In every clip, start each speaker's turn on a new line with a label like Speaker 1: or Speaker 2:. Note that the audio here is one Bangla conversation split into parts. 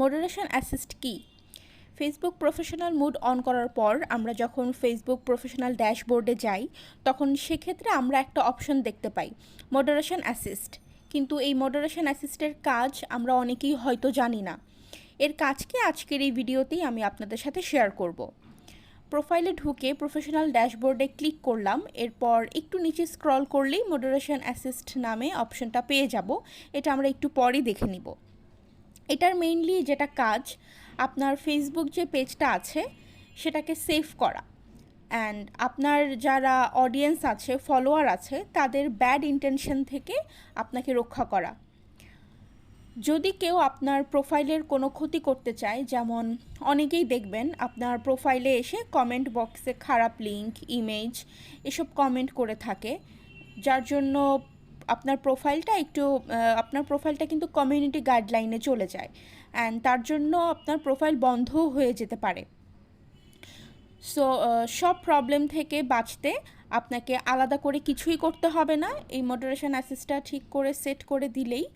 Speaker 1: মডারেশন অ্যাসিস্ট কি? ফেসবুক প্রফেশনাল মুড অন করার পর আমরা যখন ফেসবুক প্রফেশনাল ড্যাশবোর্ডে যাই তখন সেক্ষেত্রে আমরা একটা অপশন দেখতে পাই, মডারেশন অ্যাসিস্ট। কিন্তু এই মডারেশন অ্যাসিস্টের কাজ আমরা অনেকেই হয়তো জানি না। এর কাজকে আজকের এই ভিডিওতেই আমি আপনাদের সাথে শেয়ার করব। প্রোফাইলে ঢুকে প্রফেশনাল ড্যাশবোর্ডে ক্লিক করলাম, এরপর একটু নিচে স্ক্রল করলেই মডারেশন অ্যাসিস্ট নামে অপশনটা পেয়ে যাব। এটা আমরা একটু পরেই দেখে নিব। এটার মেইনলি যেটা কাজ, আপনার ফেসবুক যে পেজটা আছে সেটাকে সেভ করা অ্যান্ড আপনার যারা অডিয়েন্স আছে, ফলোয়ার আছে, তাদের ব্যাড ইন্টেনশন থেকে আপনাকে রক্ষা করা। যদি কেউ আপনার প্রোফাইলের কোনো ক্ষতি করতে চায়, যেমন অনেকেই দেখবেন আপনার প্রোফাইলে এসে কমেন্ট বক্সে খারাপ লিঙ্ক, ইমেজ এসব কমেন্ট করে থাকে, যার জন্য আপনার প্রোফাইলটা কিন্তু কমিউনিটি গাইডলাইনে চলে যায় অ্যান্ড তার জন্য আপনার প্রোফাইল বন্ধও হয়ে যেতে পারে। সো সব প্রবলেম থেকে বাঁচতে আপনাকে আলাদা করে কিছুই করতে হবে না। এই মডারেশন অ্যাসিস্টটা ঠিক করে সেট করে দিলেই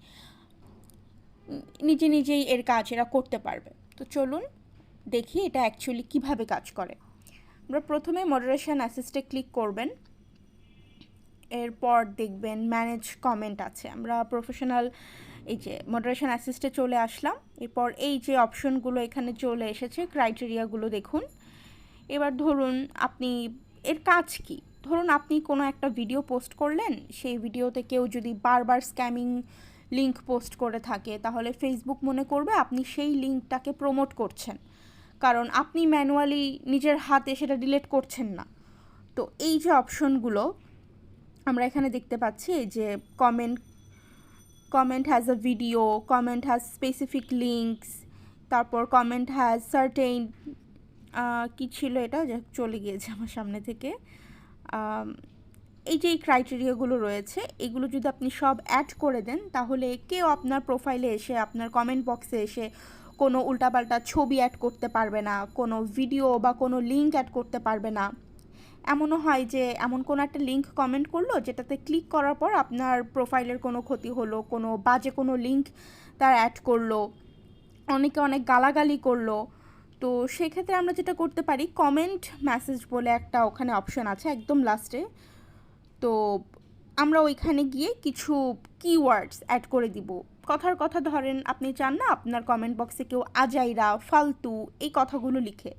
Speaker 1: নিজেই এর কাজ এরা করতে পারবে। তো চলুন দেখি এটা অ্যাকচুয়ালি কিভাবে কাজ করে। আমরা প্রথমে মডারেশন অ্যাসিস্টে ক্লিক করবেন, এরপর দেখবেন ম্যানেজ কমেন্ট আছে। আমরা প্রফেশনাল এই যে মডারেশন অ্যাসিস্টে চলে আসলাম, এরপর এই যে অপশনগুলো এখানে চলে এসেছে, ক্রাইটেরিয়াগুলো দেখুন। এবার ধরুন আপনি, এর কাজ কি, ধরুন আপনি কোনো একটা ভিডিও পোস্ট করলেন, সেই ভিডিওতে কেউ যদি বারবার স্ক্যামিং লিঙ্ক পোস্ট করে থাকে তাহলে ফেসবুক মনে করবে আপনি সেই লিঙ্কটাকে প্রমোট করছেন, কারণ আপনি ম্যানুয়ালি নিজের হাতে সেটা ডিলিট করছেন না। তো এই যে অপশনগুলো আমরা এখানে দেখতে পাচ্ছি, এই যে comment has a video, comment has specific links, তারপর কমেন্ট হ্যাজ সার্টেইন কী ছিল, এটা চলে গিয়েছে আমার সামনে থেকে। এই যে এই ক্রাইটেরিয়াগুলো রয়েছে, এগুলো যদি আপনি সব অ্যাড করে দেন তাহলে কেউ আপনার প্রোফাইলে এসে, আপনার কমেন্ট বক্সে এসে কোনো উল্টাপাল্টা ছবি অ্যাড করতে পারবে না, কোনো ভিডিও বা কোনো লিঙ্ক অ্যাড করতে পারবে না। এমনও হয় যে এমন কোনো একটা লিঙ্ক কমেন্ট করলো যেটাতে ক্লিক করার পর আপনার প্রোফাইলের কোনো ক্ষতি হলো, কোনো বাজে কোনো লিঙ্ক তার অ্যাড করলো, অনেকে অনেক গালাগালি করলো। তো সেক্ষেত্রে আমরা যেটা করতে পারি, কমেন্ট মেসেজ বলে একটা ওখানে অপশন আছে একদম লাস্টে। তো আমরা ওইখানে গিয়ে কিছু কিওয়ার্ডস অ্যাড করে দিব। কথার কথা ধরেন আপনি চান না আপনার কমেন্ট বক্সে কেউ আজাইরা, ফালতু এই কথাগুলো লিখে,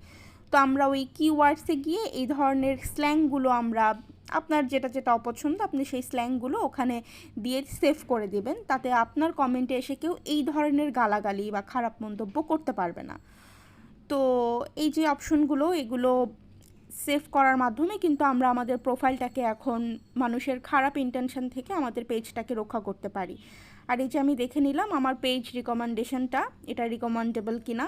Speaker 1: তো আমরা ওই কিওয়ার্ডসে গিয়ে এই ধরনের স্ল্যাংগুলো আমরা, আপনার যেটা অপছন্দ আপনি সেই স্ল্যাংগুলো ওখানে দিয়ে সেভ করে দেবেন, তাতে আপনার কমেন্টে এসে কেউ এই ধরনের গালাগালি বা খারাপ মন্তব্য করতে পারবে না। তো এই যে অপশনগুলো, এগুলো সেভ করার মাধ্যমে কিন্তু আমরা আমাদের প্রোফাইলটাকে এখন মানুষের খারাপ ইন্টেনশন থেকে আমাদের পেজটাকে রক্ষা করতে পারি। আর এই যে আমি দেখে নিলাম আমার পেজ রিকমেন্ডেশনটা, এটা রিকমেন্ডেবল কিনা।